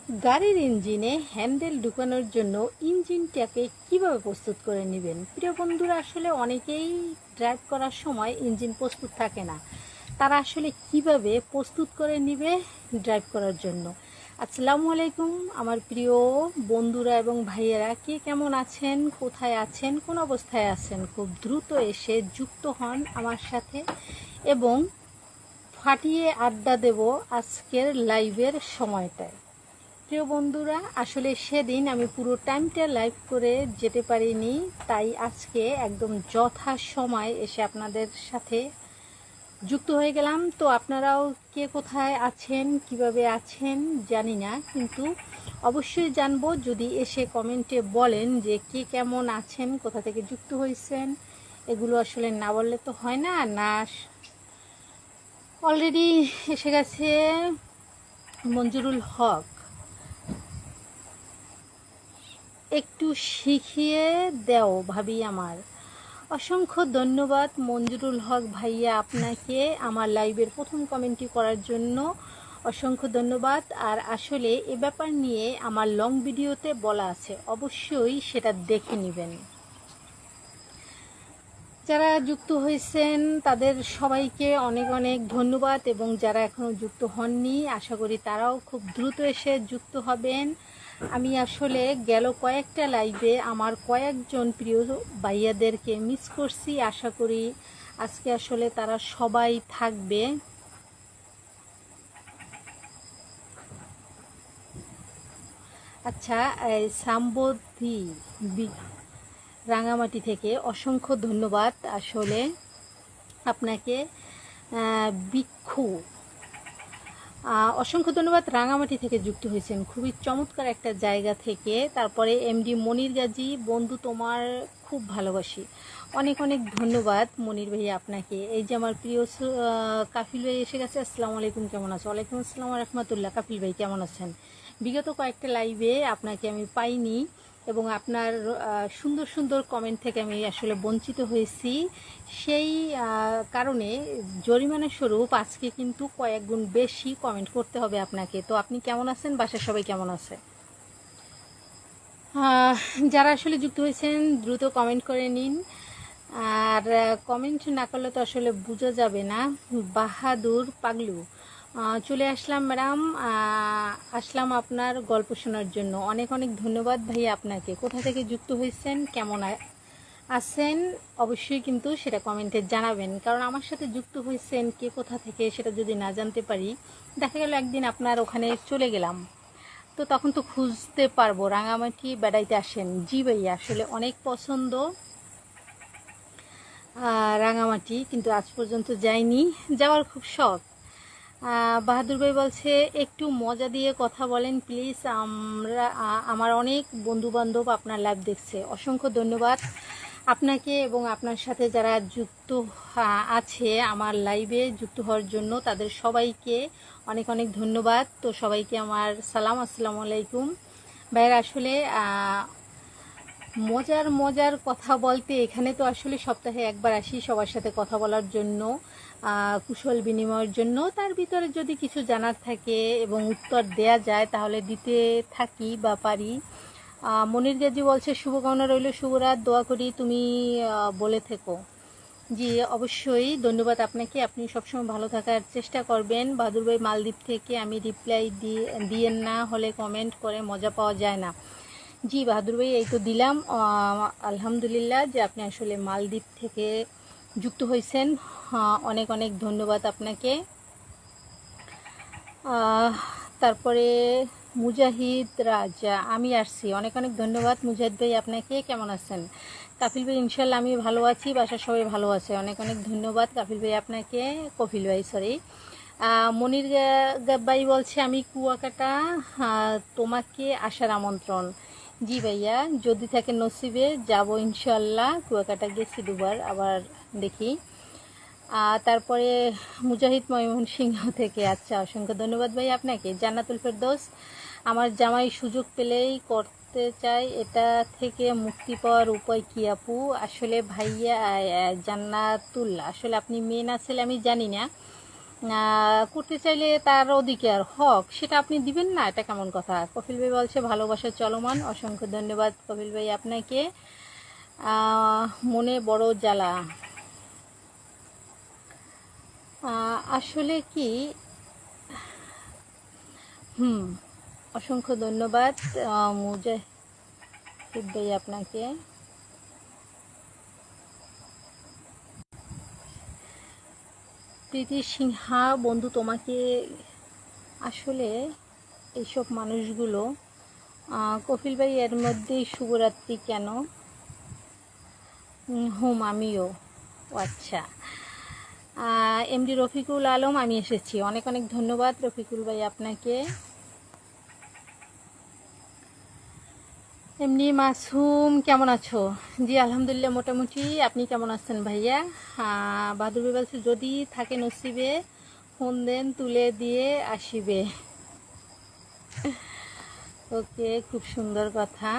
গাড়ির ইঞ্জিনে হ্যান্ডেল ঢুকানোর জন্য ইঞ্জিনটাকে কিভাবে প্রস্তুত করে নেবেন? প্রিয় বন্ধুরা, আসলে অনেকেই ড্রাইভ করার সময় ইঞ্জিন প্রস্তুত থাকে না। তারা আসলে কিভাবে প্রস্তুত করে নেবে ড্রাইভ করার জন্য? আসসালামু আলাইকুম আমার প্রিয় বন্ধুরা এবং ভাইয়েরা, কে কেমন আছেন, কোথায় আছেন, কোন অবস্থায় আছেন? খুব দ্রুত এসে যুক্ত হন আমার সাথে এবং ফাটিয়ে আড্ডা দেব আজকের লাইভের সময়টায়। প্রিয় বন্ধুরা, আসলে সেদিন আমি পুরো টাইমটা লাইভ করে যেতে পারিনি, তাই আজকে একদম যথা সময় এসে আপনাদের সাথে যুক্ত হয়ে গেলাম। তো আপনারাও কে কোথায় আছেন, কিভাবে আছেন জানি না, কিন্তু অবশ্যই জানবো যদি এসে কমেন্টে বলেন যে কে কেমন আছেন, কোথা থেকে যুক্ত হয়েছেন। এগুলো আসলে না বললে তো হয় না। না, অলরেডি এসে গেছে মঞ্জুরুল হক, একটু শিখিয়ে দাও ভাবি আমার। অসংখ্য ধন্যবাদ মঞ্জুরুল হক ভাইয়া, আপনাকে আমার লাইভের প্রথম কমেন্টটি করার জন্য অসংখ্য ধন্যবাদ। আর আসলে এ ব্যাপার নিয়ে আমার লং ভিডিওতে বলা আছে, অবশ্যই সেটা দেখে নেবেন। যারা যুক্ত হয়েছেন তাদের সবাইকে অনেক অনেক ধন্যবাদ, এবং যারা এখনও যুক্ত হননি আশা করি তারাও খুব দ্রুত এসে যুক্ত হবেন। আমি আসলে গেল কয়েকটা লাইভে আমার কয়েকজন প্রিয় ভাইয়াদেরকে মিস করছি, আশা করি আজকে আসলে তারা সবাই থাকবে। আচ্ছা, সাম্বধি রাঙামাটি থেকে অসংখ্য ধন্যবাদ আসলে আপনাকে। ভিক্ষু, অসংখ্য ধন্যবাদ, রাঙামাটি থেকে যুক্ত হয়েছেন, খুবই চমৎকার একটা জায়গা থেকে। তারপরে এমডি মনির গাজী, বন্ধু তোমার খুব ভালোবাসি। অনেক অনেক ধন্যবাদ মনির ভাই আপনাকে। এই যে আমার প্রিয় কাফিল ভাই এসে গেছে। আসসালামু আলাইকুম, কেমন আছো? ওয়ালাইকুম আসসালাম রহমতুল্লাহ। কাফিল ভাই কেমন আছেন? বিগত কয়েকটা লাইভে আপনাকে আমি পাইনি এবং আপনার সুন্দর সুন্দর কমেন্ট থেকে আমি আসলে বঞ্চিত হয়েছি। সেই কারণে জরিমানা স্বরূপ আজকে কিন্তু কয়েক গুণ বেশি কমেন্ট করতে হবে আপনাকে। তো আপনি কেমন আছেন? বাসার সবাই কেমন আছে? যারা আসলে যুক্ত হয়েছেন দ্রুত কমেন্ট করে নিন, আর কমেন্ট না করলে তো আসলে বোঝা যাবে না। বাহাদুর পাগলু, চলে আসলাম ম্যাডাম, আসলাম আপনার গল্প শোনার জন্য। অনেক অনেক ধন্যবাদ ভাই আপনাকে। কোথা থেকে যুক্ত হয়েছেন, কেমন আছেন, অবশ্যই কিন্তু সেটা কমেন্টে জানাবেন, কারণ আমার সাথে যুক্ত হয়েছেন কে কোথা থেকে সেটা যদি না জানতে পারি, দেখা গেল একদিন আপনার ওখানে চলে গেলাম, তো তখন তো খুঁজতে পারবো। রাঙামাটি বেড়াইতে আসেন? জি ভাইয়া, আসলে অনেক পছন্দ রাঙামাটি, কিন্তু আজ পর্যন্ত যাইনি, যাওয়ার খুব শখ। বাহাদুর ভাই বলছে একটু মজা দিয়ে কথা বলেন প্লিজ, আমার অনেক বন্ধুবান্ধব আপনার লাইভ দেখছে। অসংখ্য ধন্যবাদ আপনাকে এবং আপনার সাথে যারা যুক্ত আছে আমার লাইভে যুক্ত হওয়ার জন্য, তাদের সবাইকে অনেক অনেক ধন্যবাদ। তো সবাইকে আমার সালাম, আসসালামু আলাইকুম। ভাইয়ের আসলে মজার মজার কথা বলতে এখানে তো আসলে সপ্তাহে একবার আসি সবার সাথে কথা বলার জন্য, কুশল বিনিময়ের জন্য। তার ভিতরে যদি কিছু জানার থাকে এবং উত্তর দেয়া যায় তাহলে দিতে থাকি বা পারি। মনির গাজী বলছে শুভকামনা রইল, শুভরাত, দোয়া করি তুমি বলে থেকো। জি অবশ্যই, ধন্যবাদ আপনাকে, আপনি সবসময় ভালো থাকার চেষ্টা করবেন। বাহাদুর ভাই মালদ্বীপ থেকে, আমি রিপ্লাই দিয়েন না হলে কমেন্ট করে মজা পাওয়া যায় না। জি বাহাদুর ভাই, এই তো দিলাম। আলহামদুলিল্লাহ যে আপনি আসলে মালদ্বীপ থেকে যুক্ত হয়েছেন, অনেক অনেক ধন্যবাদ আপনাকে। তারপরে মুজাহিদ রাজা, আমি আসছি, অনেক অনেক ধন্যবাদ মুজাহিদ ভাই আপনাকে। কেমন আছেন? কাফিল ভাই ইনশাল্লাহ আমি ভালো আছি, বাসার সবাই ভালো আছে। অনেক অনেক ধন্যবাদ কাফিল ভাই আপনাকে, কপিল ভাই সরি। মনির ভাই বলছে আমি কুয়াকাটা, তোমাকে আসার আমন্ত্রণ। জি ভাইয়া, যদি থাকে নসিবে যাব ইনশাল্লাহ। কুয়াকাটা গেছি দুবার, আবার দেখি। তারপরে মুজাহিদ ময়মনসিংহ থেকে, আচ্ছা অসংখ্য ধন্যবাদ ভাই আপনাকে। জান্নাতুল ফেরদৌস, আমার জামাই সুযোগ পেলেই করতে চাই, এটা থেকে মুক্তি পাওয়ার উপায় কি আপু? আসলে ভাইয়া জান্নাতুল, আসলে আপনি মেয়ে না ছেলে আমি জানি না, করতে চাইলে তার অধিকার হক সেটা আপনি দিবেন না, এটা কেমন কথা? কপিল ভাই বলছে ভালোবাসা চলমান। অসংখ্য ধন্যবাদ কপিল ভাই আপনাকে। মনে বড় জ্বালা, আসলে কি অসংখ্য ধন্যবাদ মুজাহিদ ভাই আপনাকে। প্রীতি সিনহা বন্ধু, তোমাকে আসলে এইসব মানুষগুলো কপিল ভাই এর মধ্যেই শুভরাত্রি কেন? আমিও। আচ্ছা, এমডি রফিকুল আলম, আমি এসেছি। অনেক অনেক ধন্যবাদ রফিকুল ভাই আপনাকে। এমনি মাসুম, কেমন আছো? জি আলহামদুলিল্লাহ মোটামুটি। আপনি কেমন আছেন ভাইয়া? বাহাদুর ভাই বলছে যদি থাকে নসিবে ফোন দেন তুলে দিয়ে আসিবে। ওকে, খুব সুন্দর কথা।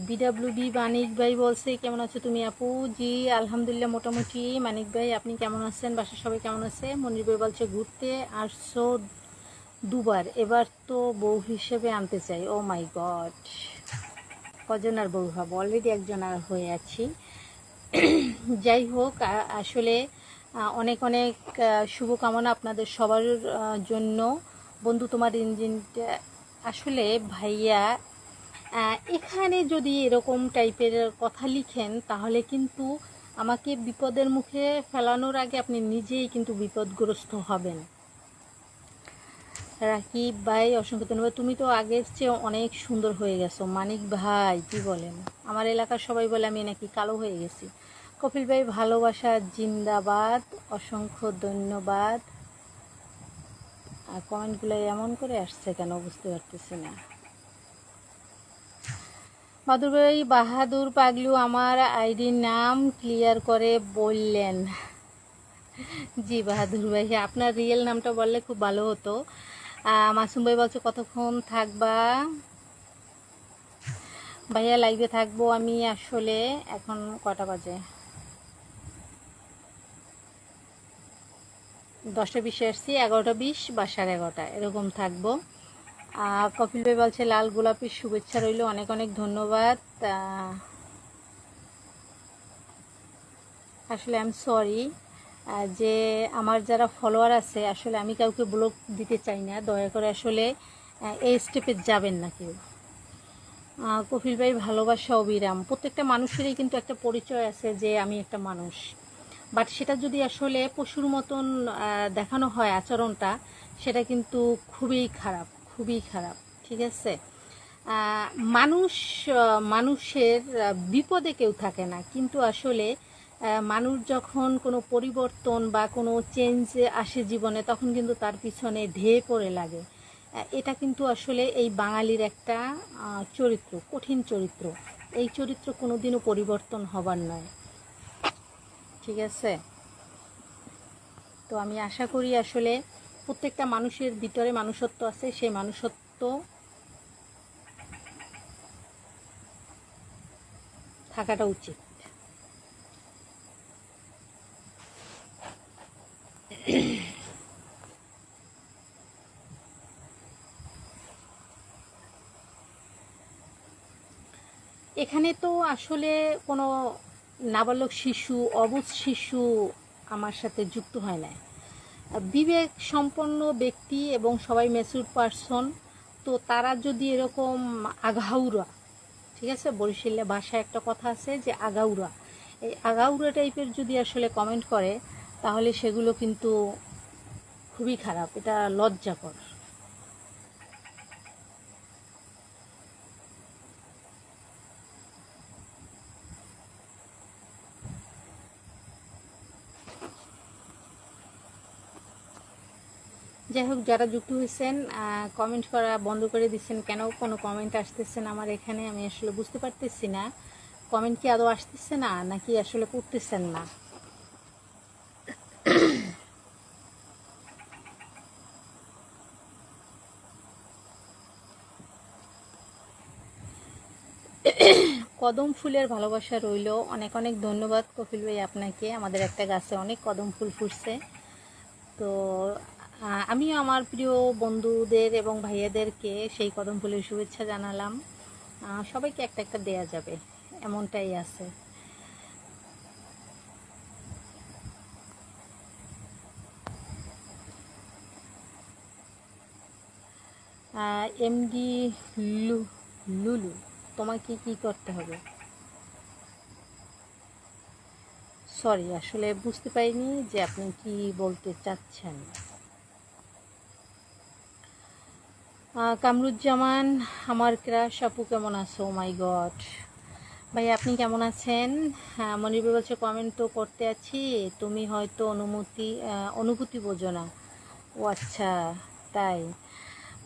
বিডাব্লিউবি মানিক ভাই বলছে কেমন আছো তুমি আপু? জি আলহামদুলিল্লাহ মোটামুটি। মানিক ভাই আপনি কেমন আছেন? বাসার সবাই কেমন আছে? মনির ভাই বলছে ঘুরতে আসছো দুবার, এবার তো বউ হিসেবে আনতে চাই। ও মাই গড, কজন আর বউ হব? অলরেডি একজন আর হয়ে আছি। যাই হোক, আসলে অনেক অনেক শুভকামনা আপনাদের সবার জন্য। বন্ধু তোমার ইঞ্জিনটা আসলে ভাইয়া, এখানে যদি এরকম টাইপের কথা লিখেন তাহলে কিন্তু আমাকে বিপদের মুখে ফেলানোর আগে আপনি নিজেই কিন্তু বিপদগ্রস্ত হবেন। রাকিব ভাই অসংখ্য ধন্যবাদ। তুমি তো আগের চেয়ে অনেক সুন্দর হয়ে গেছো। মানিক ভাই কি বলেন? আমার এলাকার সবাই বলে আমি নাকি কালো হয়ে গেছি। কপিল ভাই ভালোবাসা জিন্দাবাদ, অসংখ্য ধন্যবাদ। আর কমেন্টগুলো এমন করে আসছে কেন বুঝতে পারতেছি না। বাহাদুর ভাই, বাহাদুর পাগলু আমার আইডির নাম ক্লিয়ার করে বললেন। জি বাহাদুর ভাই, আপনার রিয়েল নামটা বললে খুব ভালো হতো। মাসুম ভাই বলছে কতক্ষণ থাকবা? ভাইয়া লাইভে থাকবো আমি আসলে এখন কটা বাজে, 10টা 20 আসছি, 11টা 20 বা 11:30 এরকম থাকবো। কপিল ভাই বলছে লাল গোলাপের শুভেচ্ছা রইল, অনেক অনেক ধন্যবাদ। আসলে আই এম সরি যে আমার যারা ফলোয়ার আছে, আসলে আমি কাউকে ব্লক দিতে চাই না, দয়া করে আসলে এই স্টেপে যাবেন না কেউ। কপিল ভাই ভালোবাসা অবিরাম। প্রত্যেকটা মানুষেরই কিন্তু একটা পরিচয় আছে যে আমি একটা মানুষ, বাট সেটা যদি আসলে পশুর মতন দেখানো হয় আচরণটা, সেটা কিন্তু খুবই খারাপ, খুবই খারাপ। ঠিক আছে, মানুষ মানুষের বিপদে কেউ থাকে না, কিন্তু আসলে মানুষ যখন কোনো পরিবর্তন বা কোনো চেঞ্জ আসে জীবনে, তখন কিন্তু তার পিছনে ঢেয়ে পড়ে লাগে। এটা কিন্তু আসলে এই বাঙালির একটা চরিত্র, কঠিন চরিত্র। এই চরিত্র কোনোদিনও পরিবর্তন হবার নয়। ঠিক আছে, তো আমি আশা করি আসলে প্রত্যেকটা মানুষের ভিতরে মানুষত্ব আছে, সেই মানুষত্ব থাকাটা উচিত। এখানে তো আসলে কোনো নাবালক শিশু, অবুঝ শিশু আমার সাথে যুক্ত হয় না। বিবেক সম্পন্ন ব্যক্তি এবং সবাই ম্যাচিউর পারসন, তো তারা যদি এরকম আগাউরা, ঠিক আছে, বরিশালে ভাষায় একটা কথা আছে যে আগাউরা, এই আগাউরা টাইপের যদি আসলে কমেন্ট করে, তাহলে সেগুলো কিন্তু খুবই খারাপ, এটা লজ্জাকর। যাই হোক, যারা যুক্ত হয়েছেন কমেন্ট করা বন্ধ করে দিচ্ছেন কেন? কোনো কমেন্ট আসতেছে না আমার এখানে, আমি আসলে বুঝতে পারতেছি না কমেন্ট কি আদৌ আসতেছে না নাকি আসলে করতেছেন না। কদম ফুলের ভালোবাসা রইল। অনেক অনেক ধন্যবাদ কপিল ভাই আপনাকে। আমাদের একটা গাছে অনেক কদম ফুল ফুটছে। তো আমিও আমার প্রিয় বন্ধুদের এবং ভাইয়াদেরকে সেই কদম ফুলের শুভেচ্ছা জানালাম। সবাইকে একটা একটা দেয়া যাবে, এমনটাই আছে। এমডি লুলু, তোমাকে কি করতে হবে? সরি, আসলে বুঝতে পারিনি যে আপনি কি বলতে চাচ্ছেন। কামরুজ্জামান, আমার ক্রাশ আপু কেমন আছো? মাই গড ভাই, আপনি কেমন আছেন? হ্যাঁ, মনির ভাই বলছে কমেন্ট তো করতে আছি, তুমি হয়তো অনুভূতি বোঝো না। ও আচ্ছা, তাই।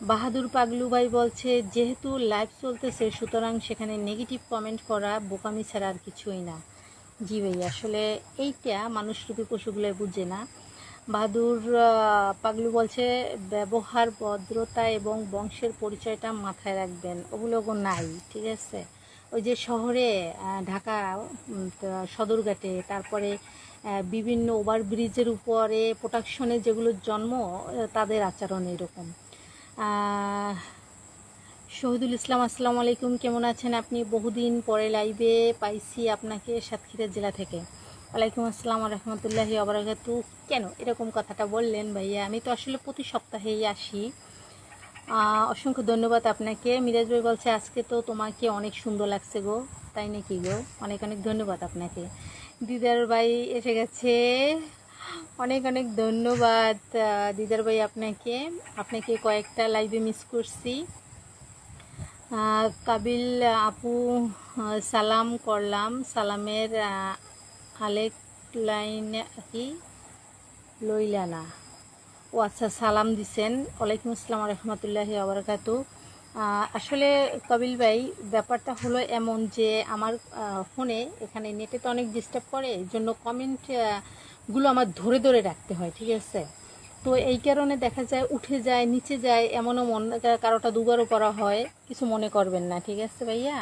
বাহাদুর পাগলু ভাই বলছে যেহেতু লাইভ চলতেছে সুতরাং সেখানে নেগেটিভ কমেন্ট করা বোকামি ছাড়া আর কিছুই না। জি ভাই, আসলে এইটা মানুষরূপী পশুগুলো বুঝে না। বাহাদুর পাগলু বলছে ব্যবহার, ভদ্রতা এবং বংশের পরিচয়টা মাথায় রাখবেন, ওগুলো নাই, ঠিক আছে? ওই যে শহরে ঢাকা সদরঘাটে, তারপরে বিভিন্ন ওভারব্রিজের উপরে প্রোটেকশনে যেগুলো জন্ম, তাদের আচরণ এরকম। শহীদুল ইসলাম, আসসালামু আলাইকুম, কেমন আছেন আপনি? বহুদিন পরে লাইভে পাইছি আপনাকে সাতক্ষীরা জেলা থেকে। ওয়ালাইকুম আসসালাম রহমতুল্লাহি আবরাকাতু। কেন এরকম কথাটা বললেন ভাইয়া? আমি তো আসলে প্রতি সপ্তাহেই আসি। অসংখ্য ধন্যবাদ আপনাকে। মিরাজ ভাই বলছে আজকে তো তোমাকে অনেক সুন্দর লাগছে গো। তাই নাকি গো? অনেক অনেক ধন্যবাদ আপনাকে। দিদার ভাই এসে গেছে, অনেক অনেক ধন্যবাদ দিদার ভাই আপনাকে। আপনাকে কয়েকটা লাইভে মিস করছি। কাবিল আপু, সালাম করলাম, সালামের আলেক লাইন কি লইলানা। ও আচ্ছা, সালাম দিছেন। ওয়ালাইকুম আসসালাম রহমতুল্লাহি আবরাকাতু। আসলে কবিল ভাই, ব্যাপারটা হলো এমন যে আমার ফোনে এখানে নেটে তো অনেক ডিস্টার্ব করে, এই জন্য কমেন্টগুলো আমার ধরে ধরে রাখতে হয়, ঠিক আছে? তো এই কারণে দেখা যায় উঠে যায়, নিচে যায়, এমনও কারোটা দুবারও করা হয়, কিছু মনে করবেন না, ঠিক আছে ভাইয়া?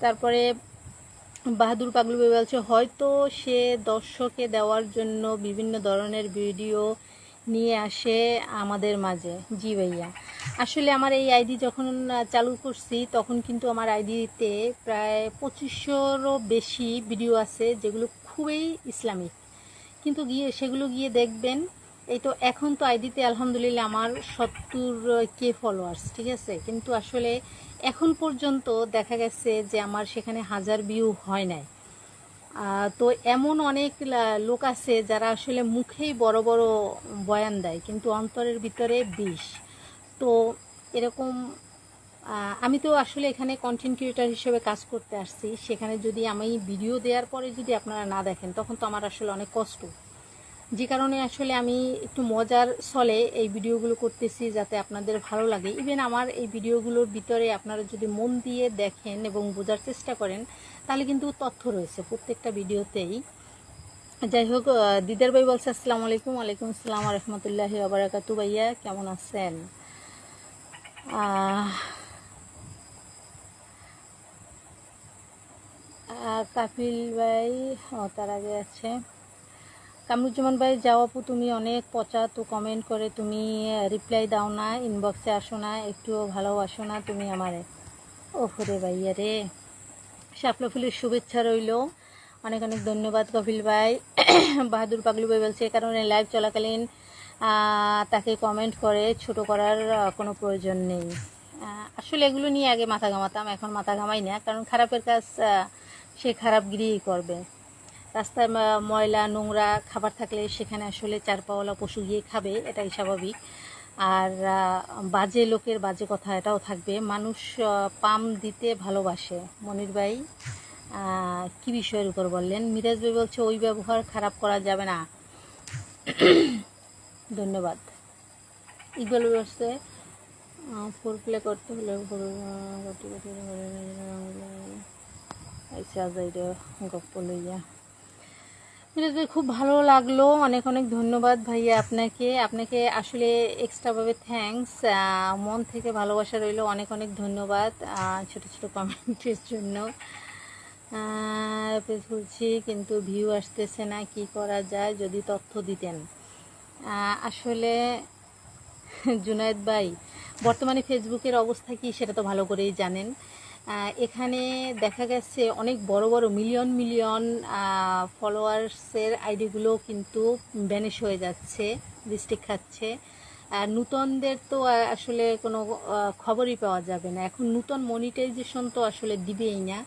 তারপরে বাহাদুর পাগলু ভাই বলছে হয়তো সে দর্শকে দেওয়ার জন্য বিভিন্ন ধরনের ভিডিও নিয়ে আসে আমাদের মাঝে। জি ভাইয়া, আসলে আমার এই আইডি যখন চালু করছি তখন কিন্তু আমার আইডিতে প্রায় 2500-রও বেশি ভিডিও আছে যেগুলো খুবই ইসলামিক, কিন্তু সেগুলো গিয়ে দেখবেন। এই তো এখন তো আইডিতে আলহামদুলিল্লাহ আমার 70K ফলোয়ার্স, ঠিক আছে? কিন্তু আসলে এখন পর্যন্ত দেখা গেছে যে আমার সেখানে 1000 ভিউ হয় নাই। তো এমন অনেক লোক আছে যারা আসলে মুখেই বড় বড় বয়ান দেয় কিন্তু অন্তরের ভিতরে বিষ। তো এরকম আমি তো আসলে এখানে কন্টেন্ট ক্রিয়েটার হিসেবে কাজ করতে আসছি, সেখানে যদি আমি ভিডিও দেওয়ার পরে যদি আপনারা না দেখেন তখন তো আমার আসলে অনেক কষ্ট। যে কারণে আসলে আমি একটু মজার ছলে এই ভিডিওগুলো করতেছি যাতে আপনাদের ভালো লাগে। ইভেন আমার এই ভিডিওগুলোর ভিতরে আপনারা যদি মন দিয়ে দেখেন এবং বোঝার চেষ্টা করেন তাহলে কিন্তু তথ্য রয়েছে প্রত্যেকটা ভিডিওতেই। যাই হোক, দিদার ভাই বলছে আসসালামু আলাইকুম। ওয়ালাইকুম আসসালাম রহমতুল্লাহি ওবারাকাতু। ভাইয়া কেমন আছেন? কাপিল ভাই তার আগে আছে কামরুজ্জামান ভাই, যাও আপু, তুমি অনেক পচা তো কমেন্ট করে তুমি রিপ্লাই দাও না, ইনবক্সে আসো না, একটুও ভালোবাসো না তুমি আমারে। ওহরে ভাইয়া রে, শাপলা ফুলের শুভেচ্ছা রইল, অনেক অনেক ধন্যবাদ কপিল ভাই। বাহাদুর পাগলু ভাই বলছে এ কারণে লাইভ চলাকালীন তাকে কমেন্ট করে ছোট করার কোনো প্রয়োজন নেই। আসলে এগুলো নিয়ে আগে মাথা ঘামাতাম, এখন মাথা ঘামাই না, কারণ খারাপের কাজ সে খারাপগিরিই করবে। রাস্তায় ময়লা নোংরা খাবার থাকলে সেখানে আসলে চার পাওয়ালা পশু গিয়ে খাবে, এটাই স্বাভাবিক। আর বাজে লোকের বাজে কথা এটাও থাকবে। মানুষ পাম দিতে ভালোবাসে। মনির ভাই কি বিষয়ের উপর বললেন? মিরাজ ভাই বলছে ওই ব্যবহার খারাপ করা যাবে না। ধন্যবাদ। ইকবাল বলছে ফোর প্লে করতে হলে গপ্প লইয়া। ফিরোজ ভাই, খুব ভালো লাগলো, অনেক অনেক ধন্যবাদ ভাইয়া আপনাকে। আপনাকে আসলে এক্সট্রাভাবে থ্যাঙ্কস, মন থেকে ভালোবাসা রইলো, অনেক অনেক ধন্যবাদ ছোট ছোট কমেন্টের জন্য। পেজ খুলছি কিন্তু ভিউ আসতেছে না, কি করা যায় যদি তথ্য দিতেন। আসলে জুনায়েদ ভাই, বর্তমানে ফেসবুকের অবস্থা কি সেটা তো ভালো করেই জানেন। এখানে দেখা গেছে অনেক বড় বড় মিলিয়ন মিলিয়ন ফলোয়ার্সের আইডিগুলো কিন্তু ব্যানিশ হয়ে যাচ্ছে, রিস্ট্রিক্ট খাচ্ছে। আর নূতনদের তো আসলে কোনো খবরই পাওয়া যাবে না। এখন নূতন মনিটাইজেশন তো আসলে দিবেই না।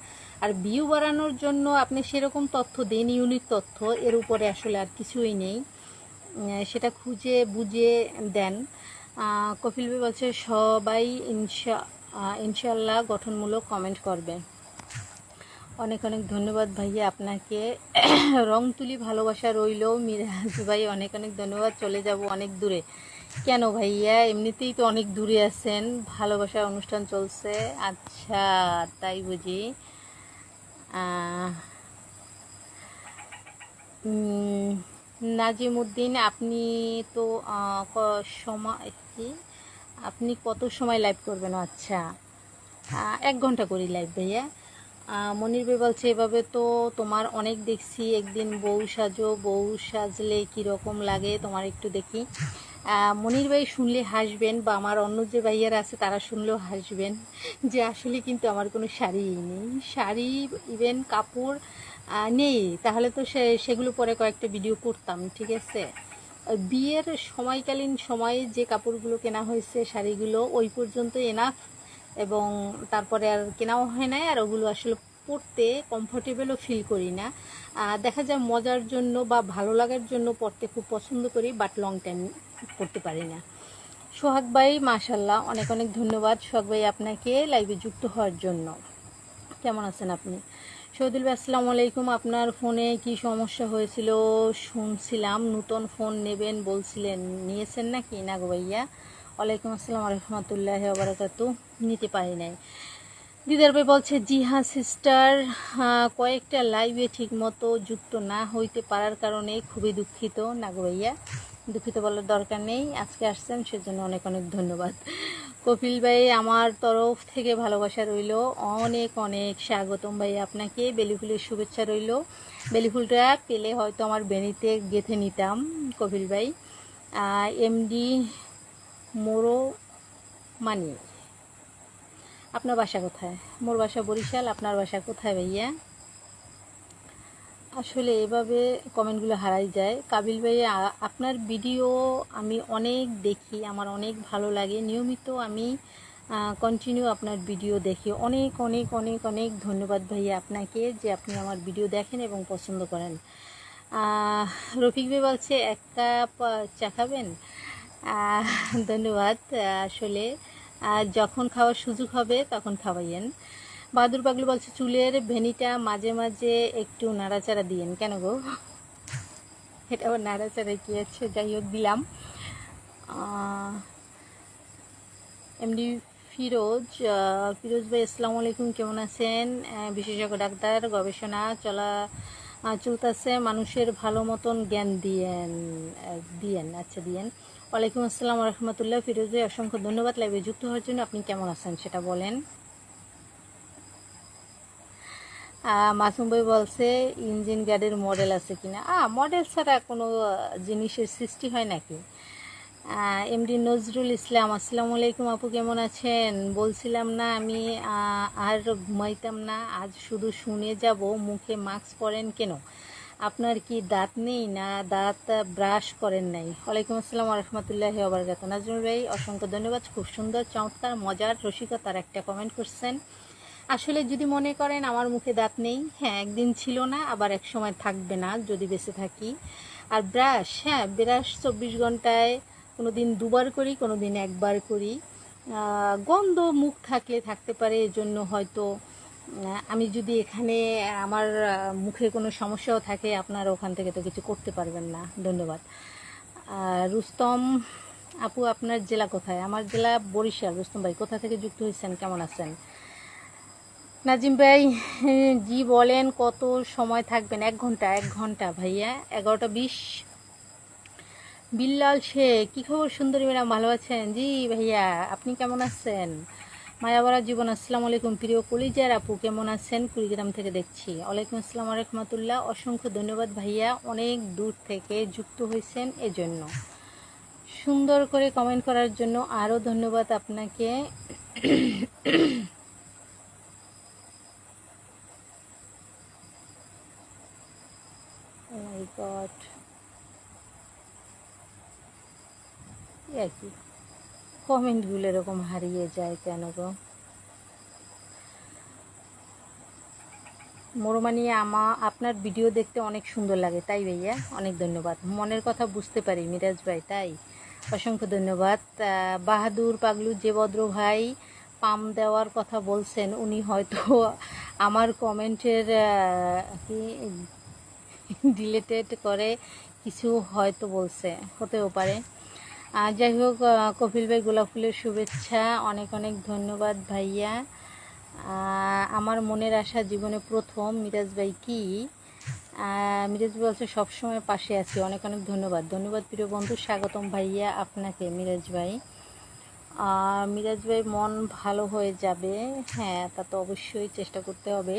আর ভিউ বাড়ানোর জন্য আপনি সেরকম তথ্য দেন, ইউনিক তথ্য, এর উপরে আসলে আর কিছুই নেই, সেটা খুঁজে বুঝে দেন। কপিল ভাই বলছে সবাই ইনশাল্লাহ গঠনমূলক কমেন্ট করবে। অনেক অনেক ধন্যবাদ ভাইয়া আপনাকে। রং তুলি ভালোবাসা রইল। মিরাজ ভাই, অনেক অনেক ধন্যবাদ। চলে যাব অনেক দূরে। কেন ভাইয়া, এমনিতেই তো অনেক দূরে আছেন, ভালোবাসার অনুষ্ঠান চলছে। আচ্ছা, তাই বুঝি। নাজিমুদ্দিন, আপনি তো সময় কি, আপনি কত সময় লাইভ করবেন? আচ্ছা, 1 ঘন্টা করি লাইভ ভাইয়া। মনির ভাই বলছে এভাবে তো তোমার অনেক দেখছি, একদিন বউ সাজো, বউ সাজলে কীরকম লাগে তোমার একটু দেখি। মনির ভাই শুনলে হাসবেন, বা আমার অন্য যে ভাইয়ারা আছে তারা শুনলেও হাসবেন, যে আসলে কিন্তু আমার কোনো শাড়িই নেই, শাড়ি ইভেন কাপড় নেই। তাহলে তো সেগুলো পরে কয়েকটা ভিডিও করতাম, ঠিক আছে। বিয়ের সময়কালীন সময়ে যে কাপড়গুলো কেনা হয়েছে, শাড়িগুলো ওই পর্যন্ত এনাফ, এবং তারপরে আর কেনাও হয় না। আর ওগুলো আসলে পরতে কমফোর্টেবলও ফিল করি না। দেখা যায় মজার জন্য বা ভালো লাগার জন্য পরতে খুব পছন্দ করি, বাট লং টাইম পরতে পারি না। সোহাগ ভাই, মাশাল্লাহ, অনেক অনেক ধন্যবাদ সোহাগ ভাই আপনাকে লাইভে যুক্ত হওয়ার জন্য। কেমন আছেন আপনি? শহীদুল ভাই, আসসালামু আলাইকুম। আপনার ফোনে কি সমস্যা হয়েছিল শুনছিলাম, নতুন ফোন নেবেন বলছিলেন, নিয়েছেন নাকি? না গো ভাইয়া। ওয়ালাইকুম আসসালাম রহমতুল্লাহ বারাকাতু। নিতে পারি নাই। দিদার ভাই বলছে জি হ্যাঁ সিস্টার, কয়েকটা লাইভে ঠিকমতো যুক্ত না হইতে পারার কারণে খুবই দুঃখিত। না গো ভাইয়া, দুঃখিত বলার দরকার নেই, আজকে আসছেন সেজন্য অনেক অনেক ধন্যবাদ। কপিল ভাই, আমার তরফ থেকে ভালোবাসা রইল, অনেক অনেক স্বাগতম ভাই আপনাকে। বেলিফুলের শুভেচ্ছা রইল। বেলিফুলটা পেলে হয়তো আমার বেনিতে গেঁথে নিতাম কপিল ভাই। এমডি মোরো মানি, আপনার বাসা কোথায়? মোর বাসা বরিশাল, আপনার বাসা কোথায় ভাইয়া? আসলে এভাবে কমেন্টগুলো হারাই যায়। কাবিল ভাই, আপনার ভিডিও আমি অনেক দেখি, আমার অনেক ভালো লাগে, নিয়মিত আমি কন্টিনিউ আপনার ভিডিও দেখি। অনেক অনেক অনেক অনেক ধন্যবাদ ভাইয়া আপনাকে, যে আপনি আমার ভিডিও দেখেন এবং পছন্দ করেন। রফিক ভাই বলছে 1 কাপ চা খাবেন। ধন্যবাদ। আসলে যখন খাওয়ার সুযোগ হবে তখন খাওয়াইয়েন। বাহাদুর পাগলু বলছে চুলের ভেনিটা মাঝে মাঝে একটু নাড়াচাড়া দিয়েন। কেন গো, এটা আবার নাড়াচাড়া কি আছে? যাই হোক, দিলাম। এমডি ফিরোজ, ফিরোজ ভাই, আসসালামু আলাইকুম, কেমন আছেন? বিশেষজ্ঞ ডাক্তার, গবেষণা চলতেছে, মানুষের ভালো মতন জ্ঞান দিয়েন। আচ্ছা, দিয়েন। ওয়ালাইকুম আসসালাম রহমতুল্লাহ। ফিরোজ ভাই, অসংখ্য ধন্যবাদ লাইভে যুক্ত হওয়ার জন্য। আপনি কেমন আছেন সেটা বলেন। মাসুম ভাই বলছে ইঞ্জিন গাড়ির মডেল আছে কিনা। মডেল ছাড়া কোনো জিনিসের সৃষ্টি হয় নাকি? এমডি নজরুল ইসলাম, আসসালামু আলাইকুম আপু, কেমন আছেন? বলছিলাম না আমি আর ঘুমাইতাম না, আজ শুধু শুনে যাব, মুখে মাস্ক পরেন কেন? আপনার কি দাঁত নেই, না দাঁত ব্রাশ করেন নাই? ওয়ালাইকুম আসসালাম রহমতুল্লাহি ওয়া বারাকাতুহু। নাজরুল ভাই, অসংখ্য ধন্যবাদ, খুব সুন্দর, চমৎকার, মজার, রসিকতার একটা কমেন্ট করছেন। আসলে যদি মনে করেন আমার মুখে দাঁত নেই, হ্যাঁ, একদিন ছিল না, আবার এক সময় থাকবে না যদি বেঁচে থাকি। আর ব্রাশ, হ্যাঁ, ব্রাশ 24 ঘন্টায় কোনো দিন 2বার করি, কোনো দিন 1বার করি। গন্ধ মুখ থাকলে থাকতে পারে, এজন্য হয়তো আমি যদি এখানে আমার মুখে কোনো সমস্যাও থাকে, আপনারা ওখান থেকে তো কিছু করতে পারবেন না। ধন্যবাদ। রুস্তম আপু, আপনার জেলা কোথায়? আমার জেলা বরিশাল। রুস্তম ভাই, কোথা থেকে যুক্ত হয়েছেন, কেমন আছেন? নাজিম ভাই, জি বলেন, কত সময় থাকবেন? 1 ঘন্টা, 1 ঘন্টা ভাইয়া। 11টা 20। বিল্লাল শেখ, কী খবর সুন্দরী ম্যাডাম, ভালো আছেন? জি ভাইয়া, আপনি কেমন আছেন? মায়াবরা জীবন, আসসালামু আলাইকুম প্রিয় কলিজার আপু, কেমন আছেন? কুড়িগ্রাম থেকে দেখছি। ওয়ালাইকুম আসসালাম রহমতুল্লাহ, অসংখ্য ধন্যবাদ ভাইয়া, অনেক দূর থেকে যুক্ত হয়েছেন এজন্য, সুন্দর করে কমেন্ট করার জন্য আরও ধন্যবাদ আপনাকে। ও মাই গড, কি কমেন্টগুলো এরকম হারিয়ে যায় কেন গো? মোরমানি, আপনার ভিডিও দেখতে অনেক সুন্দর লাগে, তাই ভাইয়া, অনেক ধন্যবাদ। মনের কথা বুঝতে পারি মিরাজ ভাই, তাই অসংখ্য ধন্যবাদ। বাহাদুর পাগলু, যে ভদ্র ভাই পাম দেওয়ার কথা বলছেন, উনি হয়তো আমার কমেন্টের কি ডিলেটেড করে কিছু হয়তো বলছে, হতেও পারে। যাই হোক, কপিল ভাই গোলাপ ফুলের শুভেচ্ছা, অনেক অনেক ধন্যবাদ ভাইয়া। আমার মনের আশা জীবনে প্রথম, মিরাজ ভাই কি? মিরাজ ভাই বলছে সবসময় পাশে আছি, অনেক অনেক ধন্যবাদ। ধন্যবাদ প্রিয় বন্ধু, স্বাগতম ভাইয়া আপনাকে মিরাজ ভাই। মিরাজ ভাই, মন ভালো হয়ে যাবে, হ্যাঁ তা তো অবশ্যই চেষ্টা করতে হবে।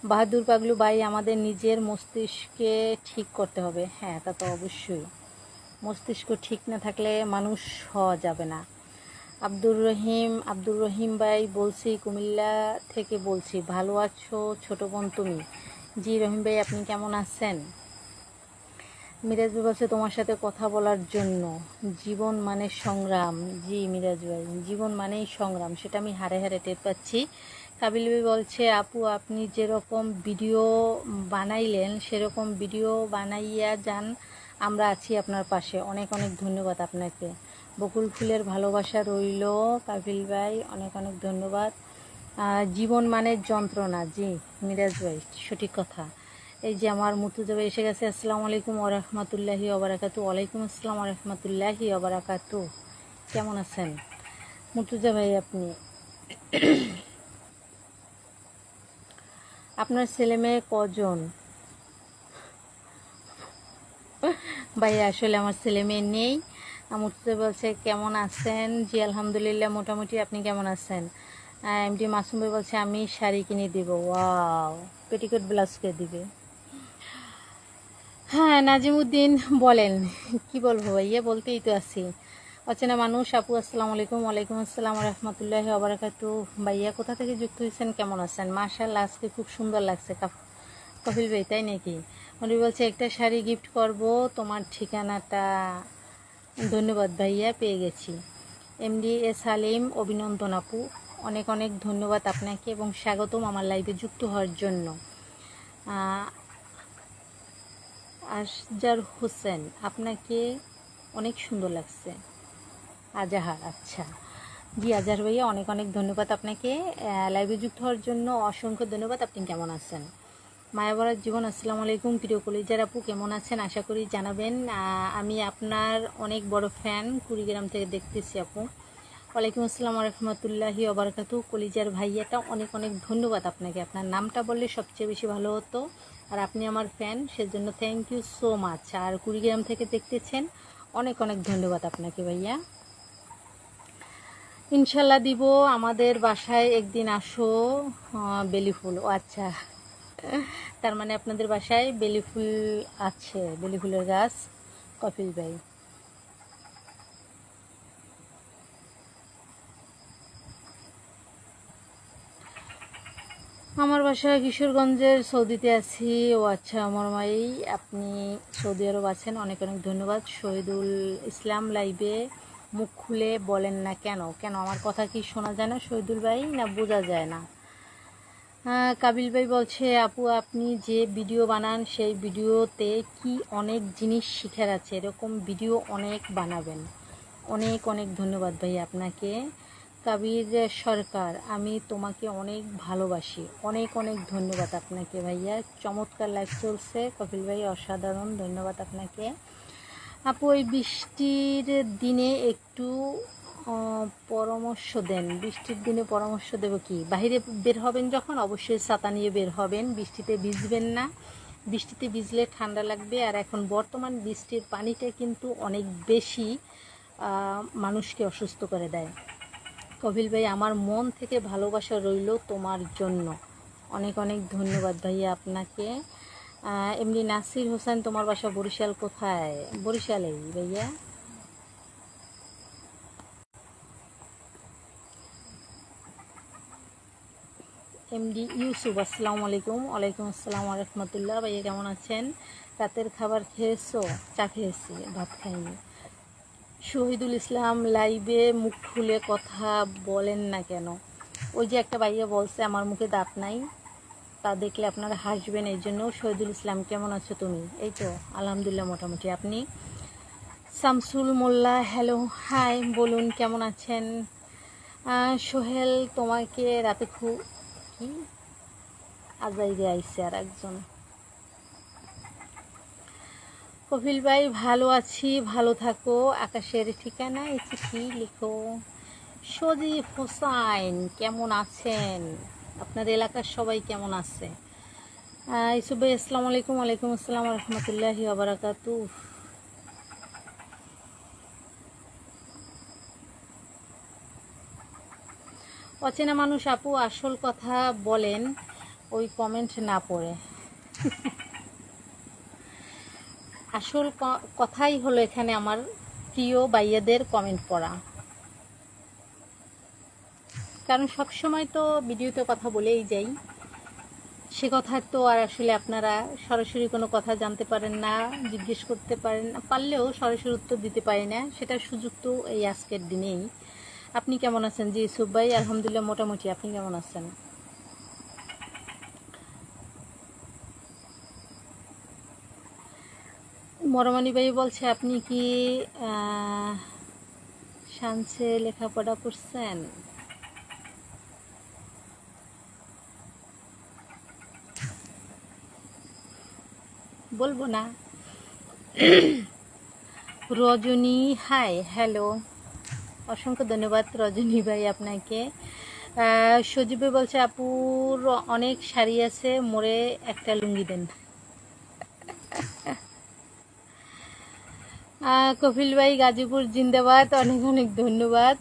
বাহাদুর পাগলু ভাই, আমাদের নিজের মস্তিষ্কে ঠিক করতে হবে, হ্যাঁ তা তো অবশ্যই, মস্তিষ্ক ঠিক না থাকলে মানুষ হওয়া যাবে না। আব্দুর রহিম ভাই বলছি, কুমিল্লা থেকে বলছি, ভালো আছো ছোট বোন তুমি? জি রহিম ভাই, আপনি কেমন আছেন? মিরাজ ভাই বলছে তোমার সাথে কথা বলার জন্য, জীবন মানে সংগ্রাম। জি মিরাজ ভাই, জীবন মানেই সংগ্রাম, সেটা আমি হারে হারে টের পাচ্ছি। কাবিল ভাই বলছে আপু, আপনি যেরকম ভিডিও বানাইলেন সেরকম ভিডিও বানাইয়া যান, আমরা আছি আপনার পাশে, অনেক অনেক ধন্যবাদ আপনাকে। বকুল ফুলের ভালোবাসা রইল কাবিল ভাই, অনেক অনেক ধন্যবাদ। জীবন মানে যন্ত্রণা, জি মিরাজ ভাই, সঠিক কথা। এই যে আমার মুর্তুজা ভাই এসে গেছে, আসসালামু আলাইকুম ওরহমতুল্লাহি ওবরাকাতু। ওয়ালাইকুম আসসালাম ওরহমতুল্লাহি ওবরাকাতু, কেমন আছেন মুর্তুজা ভাই আপনি? আপনার ছেলে মেয়ে কজন? ভাই আসলে আমার ছেলে মেয়ে নেই। মুর্তুজা বলছে কেমন আছেন? জি আলহামদুলিল্লাহ মোটামুটি, আপনি কেমন আছেন? এমডি মাসুম ভাই বলছে আমি শাড়ি কিনে দিব। ওয়াও, পেটিকোট ব্লাউজকে দিবে। হ্যাঁ নাজিমুদ্দিন, বলেন কি বলবো ভাইয়া, বলতেই তো আছি। অচেনা মানুষ আপু, আসসালামু আলাইকুম। ওয়ালাইকুম আসসালাম রহমতুল্লাহি ওবরাকাতু। ভাইয়া কোথা থেকে যুক্ত হয়েছেন, কেমন আছেন? মাশাআল্লাহ, আজকে খুব সুন্দর লাগছে কপিল ভাই, তাই নাকি? উনি বলছে একটা শাড়ি গিফট করব, তোমার ঠিকানাটা? ধন্যবাদ ভাইয়া, পেয়ে গেছি। এমডি সালিম, অভিনন্দন আপু, অনেক অনেক ধন্যবাদ আপনাকে এবং স্বাগতম আমার লাইভে যুক্ত হওয়ার জন্য। আশজার হোসেন, আপনাকে অনেক সুন্দর লাগছে। আজাহার, আচ্ছা, জি আজাহার ভাইয়া, অনেক অনেক ধন্যবাদ আপনাকে লাইভে যুক্ত হওয়ার জন্য, অসংখ্য ধন্যবাদ। আপনি কেমন আছেন? মায়াবরার জীবন, আসসালামু আলাইকুম প্রিয় কলিজার আপু, কেমন আছেন? আশা করি জানাবেন। আমি আপনার অনেক বড় ফ্যান, কুড়িগ্রাম থেকে দেখতেছি আপু। ওয়ালাইকুম আসসালাম রহমতুল্লাহি ওবরাকাতু। কলিজার ভাইয়াটা, অনেক অনেক ধন্যবাদ আপনাকে, আপনার নামটা বললে সবচেয়ে বেশি ভালো হতো, আর আপনি আমার ফ্যান, সেজন্য থ্যাংক ইউ সো মাচ। আর কুড়িগ্রাম থেকে দেখতেছেন, অনেক অনেক ধন্যবাদ আপনাকে ভাইয়া। ইনশাল্লাহ দিব, আমাদের বাসায় একদিন আসো। বেলি ফুল, ও আচ্ছা, তার মানে আপনাদের বাসায় বেলি ফুল আছে, বেলি ফুলের গাছ। কপিল ভাই, আমার বাসা কিশোরগঞ্জের, সৌদিতে আছি। ও আচ্ছা আমার মাই, আপনি সৌদি আরব আছেন, অনেক অনেক ধন্যবাদ। শহীদুল ইসলাম, লাইভে মুখ খুলে বলেন না কেন? কেন আমার কথা কি শোনা যায় না শহীদুল ভাই, না বোঝা যায় না? কাবিল ভাই বলছে আপু, আপনি যে ভিডিও বানান সেই ভিডিওতে কি অনেক জিনিস শিখার আছে, এরকম ভিডিও অনেক বানাবেন। অনেক অনেক ধন্যবাদ ভাই আপনাকে। কাবির সরকার, আমি তোমাকে অনেক ভালোবাসি, অনেক অনেক ধন্যবাদ আপনাকে ভাইয়া, চমৎকার লাইভ চলছে কপিল ভাই, অসাধারণ, ধন্যবাদ আপনাকে। আপু এই বৃষ্টির দিনে একটু পরামর্শ দেন, বৃষ্টির দিনে পরামর্শ দেব কি? বাইরে বের হবেন যখন অবশ্যই ছাতা নিয়ে বের হবেন, বৃষ্টিতে ভিজবেন না। বৃষ্টিতে ভিজলে ঠান্ডা লাগবে। আর এখন বর্তমান বৃষ্টির পানিটা কিন্তু অনেক বেশি মানুষকে অসুস্থ করে দেয়। কপিল ভাই, আমার মন থেকে ভালোবাসা রইল তোমার জন্য। অনেক অনেক ধন্যবাদ ভাইয়া আপনাকে। এমনি নাসির হোসেন, তোমার বাসা বরিশাল কোথায়? বরিশালেই ভাইয়া। এমডি ইউসুফ, আসসালামু আলাইকুম। ওয়ালাইকুম আসসালাম রহমতুল্লাহ। ভাইয়া কেমন আছেন? রাতের খাবার খেয়েছো? চা খেয়েছি, ভাত খাইনি। শহীদুল ইসলাম, লাইভে মুখ খুলে কথা বলেন না কেন? ওই যে একটা ভাইয়া বলছে আমার মুখে দাঁত নাই, তা দেখলে আপনারা হাসবেন, এই জন্য। শহীদুল ইসলাম, কেমন আছো তুমি? এই তো আলহামদুলিল্লাহ মোটামুটি। আপনি? শামসুল মোল্লা, হ্যালো, হাই, বলুন কেমন আছেন? সোহেল, তোমাকে রাতে খুব কি আজাইরে আইসে আর একজন। কপিল ভাই, ভালো আছি, ভালো থাকো। আকাশের ঠিকানা এই চিঠি লিখো। সজীব হোসাইন, কেমন আছেন? আপনার এলাকার সবাই কেমন আছে? ইসুফ ভাই, আসসালামু আলাইকুম। ওয়ালাইকুম আসসালাম রহমতুল্লাহি ওয়া বারাকাতুহু। অচেনা মানুষ আপু, আসল কথা বলেন, ওই কমেন্ট না পড়ে। আসল কথাই হলো এখানে আমার প্রিয় বাইয়াদের কমেন্ট পড়া। কারণ সবসময় তো ভিডিওতে কথা বলেই যাই, সে কথার তো আর আসলে আপনারা সরাসরি কোনো কথা জানতে পারেন না, জিজ্ঞেস করতে পারেন না, পারলেও সরাসরি উত্তর দিতে পারি না, সেটার সুযোগ তো এই আজকের দিনেই। আপনি কেমন আছেন? জি ইউসুফ ভাই, আলহামদুলিল্লাহ মোটামুটি। আপনি কেমন আছেন? মরমানি ভাই বলছে, আপনি কি সানসে লেখাপড়া করছেন? বলবো না। রজনী, হাই, হ্যালো, অসংখ্য ধন্যবাদ রজনী ভাই আপনাকে। সজীব ভাই বলছে, আপুর অনেক শাড়ি আছে, মোরে একটা লুঙ্গি দেন। কপিল ভাই, গাজীপুর জিন্দাবাদ, অনেক অনেক ধন্যবাদ।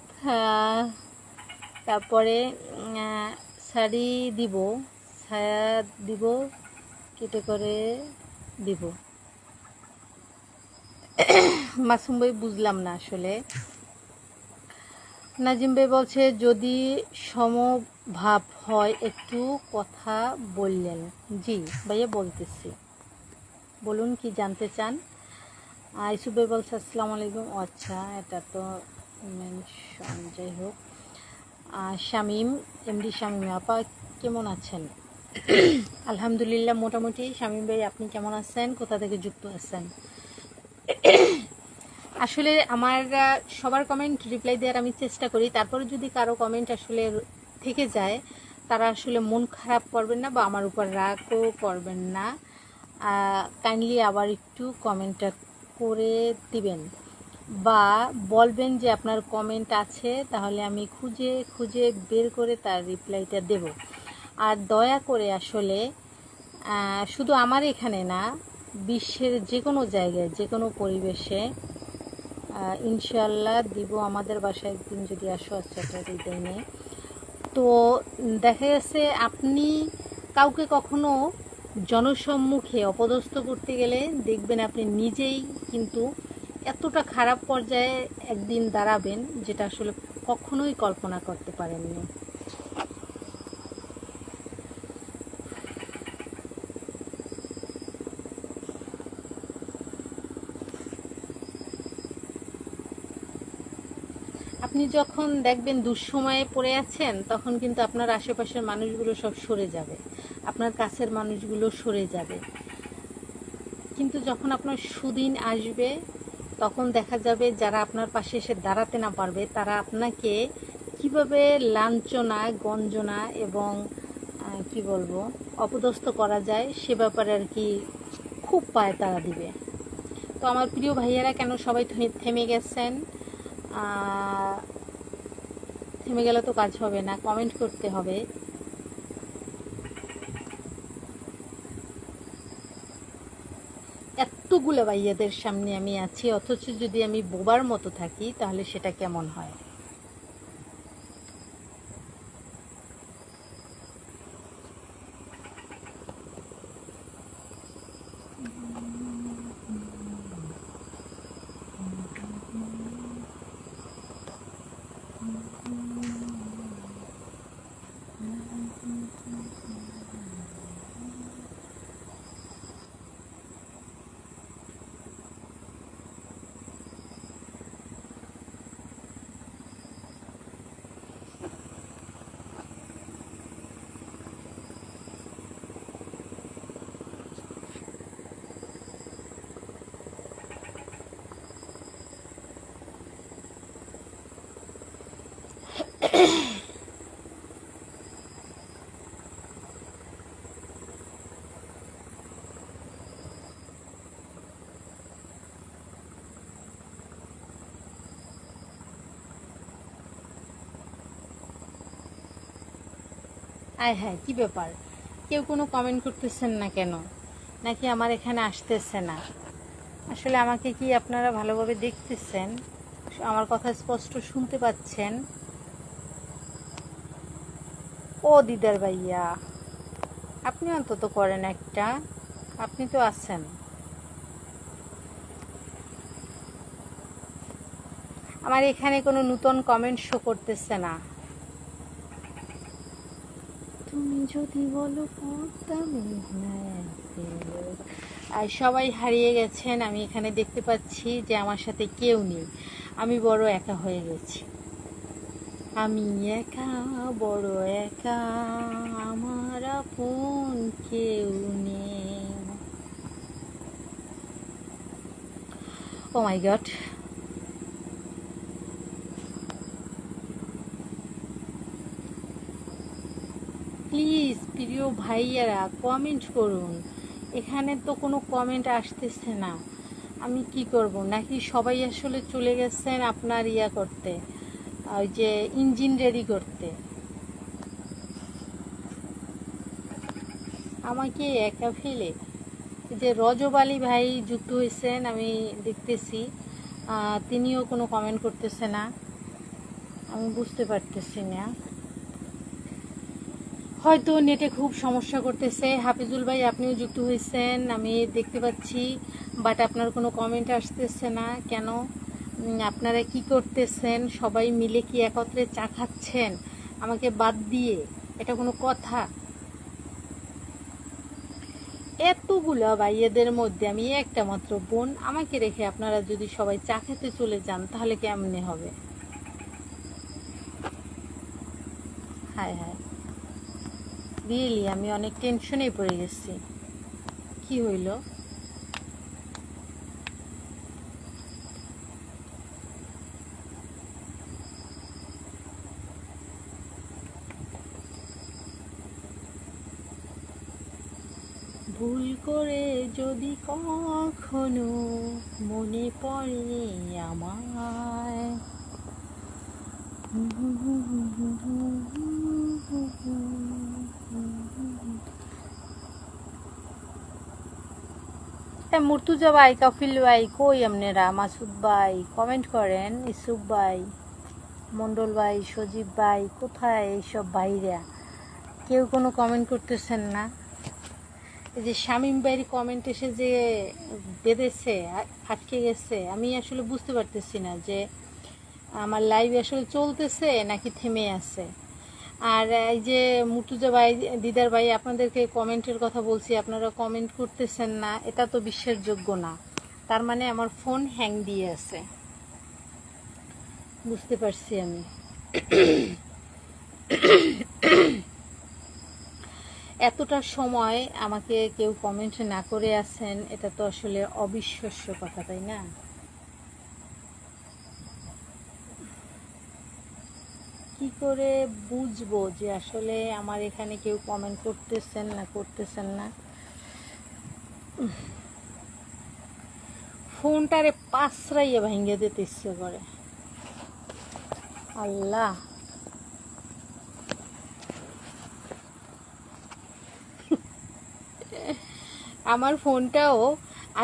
তারপরে শাড়ি দিব, ছায়া দিব, কেটে করে দিব। মাসুম ভাই, বুঝলাম না আসলে। নাজিম ভাই বলছে, যদি সমভাব হয় একটু কথা বললেন। জি ভাইয়া, বলতেছি, বলুন কি জানতে চান? ইসুফ ভাই বলছে, আসসালামু আলাইকুম। আচ্ছা, এটা তো মেনশন, যাই হোক। শামীম, এমডি শামীম আপা, কেমন আছেন? আলহামদুলিল্লাহ মোটামুটি। শামীম ভাই, আপনি কেমন আছেন? কোথা থেকে যুক্ত আছেন? আসলে আমার সবার কমেন্ট রিপ্লাই দেওয়ার আমি চেষ্টা করি, তারপরে যদি কারো কমেন্ট আসলে থেকে যায়, তারা আসলে মন খারাপ করবেন না বা আমার উপর রাগও করবেন না। কাইন্ডলি আবার একটু কমেন্টটা করে দিবেন বা বলবেন যে আপনার কমেন্ট আছে, তাহলে আমি খুঁজে খুঁজে বের করে তার রিপ্লাইটা দেব। আর দয়া করে আসলে শুধু আমার এখানে না, বিশ্বের যে কোনো জায়গায়, যে কোনো পরিবেশে ইনশাল্লাহ দিব। আমাদের বাসায় একদিন যদি আসো। আচ্ছা, এটা হৃদয় নেই তো। দেখা গেছে আপনি কাউকে কখনো জনসম্মুখে অপদস্থ করতে গেলে দেখবেন আপনি নিজেই কিন্তু এতটা খারাপ পর্যায়ে একদিন দাঁড়াবেন, যেটা আসলে কখনোই কল্পনা করতে পারেননি। আপনি যখন দেখবেন দুঃসময়ে পড়ে আছেন, তখন কিন্তু আপনার আশেপাশের মানুষগুলো সব সরে যাবে, আপনার কাছের মানুষগুলো সরে যাবে। কিন্তু যখন আপনার সুদিন আসবে, তখন দেখা যাবে যারা আপনার পাশে এসে দাঁড়াতে না পারবে, তারা আপনাকে কিভাবে লাঞ্ছনা, গঞ্জনা এবং কি বলবো, অপদস্থ করা যায় সে ব্যাপারে আর কি খুব পায়তারা দিবে। তো আমার প্রিয় ভাইয়েরা, কেন সবাই থেমে গেছেন? থেমে গেলে তো কাজ হবে না, কমেন্ট করতে হবে। এতগুলো ভাইয়াদের সামনে আমি আছি, অথচ যদি আমি বোবার মতো থাকি তাহলে সেটা কেমন হয়? আয় হ্যাঁ, কি ব্যাপার? কেউ কোনো কমেন্ট করতেছেন না কেন? নাকি আমার এখানে আসতেছে না? আসলে আমাকে কি আপনারা ভালোভাবে দেখতেছেন? আমার কথা স্পষ্ট শুনতে পাচ্ছেন? ও দিদার ভাইয়া, আপনি অন্তত করেন একটা, আপনি তো আছেন। আমার এখানে কোনো নতুন কমেন্ট শো করতেছে না। তুমি যদি বলো পদ্মা মেঘনায়, আর সবাই হারিয়ে গেছেন, আমি এখানে দেখতে পাচ্ছি যে আমার সাথে কেউ নেই। আমি বড় একা হয়ে গেছি, আমি একা, বড় একা, আমার আপন কেউ নেই। ও মাই গড। প্লিজ প্রিয় ভাইয়ারা কমেন্ট করুন, এখানে তো কোনো কমেন্ট আসতেছে না। আমি কি করব? নাকি সবাই আসলে চলে গেছেন আপনার ইয়া করতে, ওই যে ইঞ্জিন রেডি করতে? আমাকে একা ফেলে? যে রজব আলী ভাই যুক্ত হয়েছেন আমি দেখতেছি, তিনিও কোনো কমেন্ট করতেছে না। আমি বুঝতে পারতেছি না, হয়তো নেটে খুব সমস্যা করতেছে। হাফিজুল ভাই আপনিও যুক্ত হয়েছেন আমি দেখতে পাচ্ছি, বাট আপনার কোনো কমেন্ট আসতেছে না কেন? আপনারা কি করতেছেন? সবাই মিলে কি একত্রে চা খাচ্ছেন আমাকে বাদ দিয়ে? এটা কোনো কথা? এতগুলো ভাইয়েদের মধ্যে আমি একটা মাত্র বোন, আমাকে রেখে আপনারা যদি সবাই চা খেতে চলে যান তাহলে কেমনে হবে? হায় হায়, রিয়েলি আমি অনেক টেনশনেই পড়ে গেছি। কি হইল? ভুল করে যদি কখনো মনে পড়ে আমায়, মুর্তুজা ভাই, কফিল ভাই, কই আপনারা? মাসুদ ভাই কমেন্ট করেন, ইসুফ ভাই, মন্ডল ভাই, সজীব ভাই, কোথায় এইসব ভাইরা? কেউ কোনো কমেন্ট করতেছেন না। এই যে শামীম ভাইয়ের কমেন্ট এসে যে বেঁধেছে, আটকে গেছে, আমি আসলে বুঝতে পারতেছি না যে আমার লাইভ আসলে চলতেছে নাকি থেমে আছে। আর এই যে মুর্তুজা ভাই, দিদার ভাই, আপনাদেরকে কমেন্টের কথা বলছি, আপনারা কমেন্ট করতেছেন না, এটা তো বিশ্বাসযোগ্য না। তার মানে আমার ফোন হ্যাং দিয়ে আছে, বুঝতে পারছি আমি। এতটা সময় আমাকে কেউ কমেন্ট না করে আছেন, এটা তো আসলে অবিশ্বাস্য কথা, তাই না? কি করে বুঝবো যে আসলে আমার এখানে কেউ কমেন্ট করতেছেন না করতেছেন না? ফোনটারে পাঁচরাইয়া ভেঙে দিতে ইচ্ছে করে। আল্লাহ, আমার ফোনটাও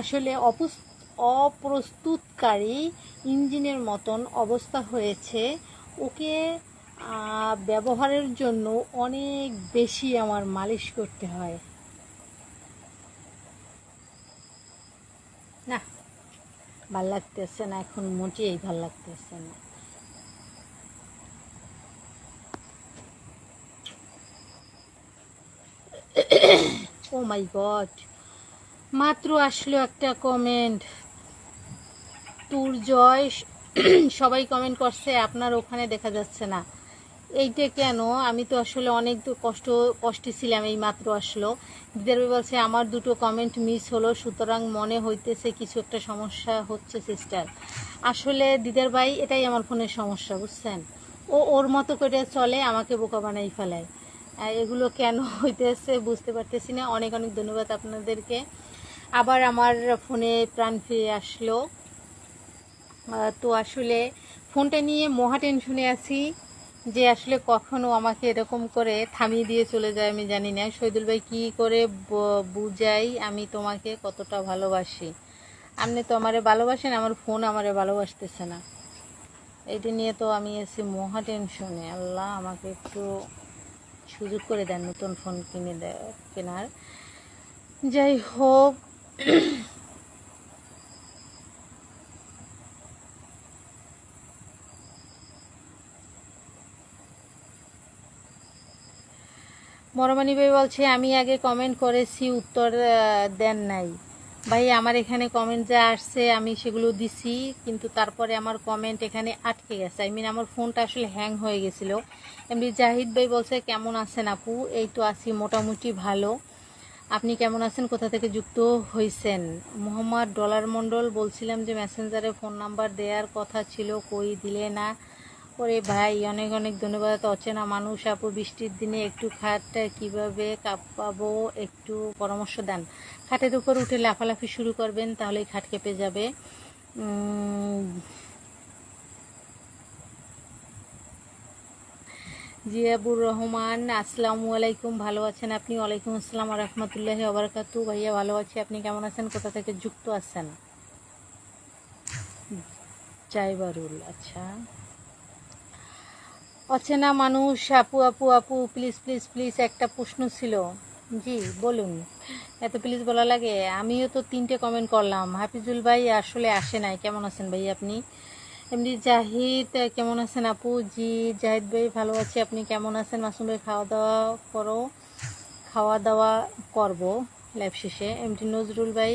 আসলে অপ্রস্তুতকারী ইঞ্জিনের মতন অবস্থা হয়েছে। ওকে ব্যবহারের জন্য অনেক বেশি আমার মালিশ করতে হয়। না, ভাল লাগতেছে না, এখন মোটেই ভাল লাগতেছে না। ও মাই গড, মাত্র আসলো একটা কমেন্ট, তোর জয়। সবাই কমেন্ট করছে, আপনার ওখানে দেখা যাচ্ছে না। এইটা কেন? আমি তো আসলে অনেক কষ্টে ছিলাম, এই মাত্র আসলো। দিদার ভাই বলছে আমার দুটো কমেন্ট মিস হলো, সুতরাং মনে হইতেছে কিছু একটা সমস্যা হচ্ছে সিস্টার। আসলে দিদার ভাই, এটাই আমার ফোনের সমস্যা, বুঝছেন? ও ওর মতো করে চলে, আমাকে বোকা বানাই ফেলায়। এগুলো কেন হইতেছে বুঝতে পারতেছি না। অনেক অনেক ধন্যবাদ আপনাদেরকে। আবার আমার ফোনে প্রাণ ফিরে আসলো। তো আসলে ফোনটা নিয়ে মহা টেনশনে আছি, যে আসলে কখনো আমাকে এরকম করে থামিয়ে দিয়ে চলে যায় আমি জানি না। শহীদুল ভাই, কী করে বুঝাই আমি তোমাকে কতটা ভালোবাসি? আপনি তো আমারে ভালোবাসেন, আমার ফোন আমারে ভালোবাসতেছে না। এইটা নিয়ে তো আমি আছি মহা টেনশনে। আল্লাহ আমাকে একটু সুযোগ করে দেন নতুন ফোন কেনার। যাই হোক, মরমানি ভাই বলছে আমি আগে কমেন্ট করেছি, উত্তর দেন নাই। ভাই, আমার এখানে কমেন্ট যা আসছে আমি সেগুলো দিছি, কিন্তু তারপরে আমার কমেন্ট এখানে আটকে গেছে। আমার ফোনটা আসলে হ্যাং হয়ে গেছিলো। এমনি জাহিদ ভাই বলছে কেমন আছেন আপু? এই তো আছি মোটামুটি ভালো। আপনি কেমন আছেন? কোথা থেকে যুক্ত হয়েছেন? মোহাম্মদ ডলার মণ্ডল বলছিলাম যে মেসেঞ্জারে ফোন নাম্বার দেওয়ার কথা ছিল, কই দিলে না? ওরে ভাই, অনেক অনেক ধন্যবাদ। অচেনা মানুষ আপু, বৃষ্টির দিনে একটু খাটটা কিভাবে কাঁপাবো একটু পরামর্শ দেন। খাটের উপর উঠে লাফালাফি শুরু করবেন, তাহলেই খাট কেঁপে যাবে। জিয়াবুর রহমান, আসসালামু আলাইকুম, ভালো আছেন আপনি? ওয়ালাইকুম আসসালাম রহমতুল্লাহি ওবরাকাতু। ভাইয়া ভালো আছি, আপনি কেমন আছেন? কোথা থেকে যুক্ত আছেন? জাইবারুল, আচ্ছা। অচেনা মানুষ আপু আপু আপু, প্লিজ প্লিজ প্লিজ, একটা প্রশ্ন ছিল। জি বলুন। এত প্লিজ বলা লাগে? আমিও তো 3টে কমেন্ট করলাম। হাফিজুল ভাই আসলে আসে নাই। কেমন আছেন ভাই আপনি? এমনি জাহিদ, কেমন আছেন আপু? জি জাহিদ ভাই ভালো আছি, আপনি কেমন আছেন? মাসুম ভাই, খাওয়া দাওয়া করবো লাইভ শেষে। এমনি নজরুল ভাই,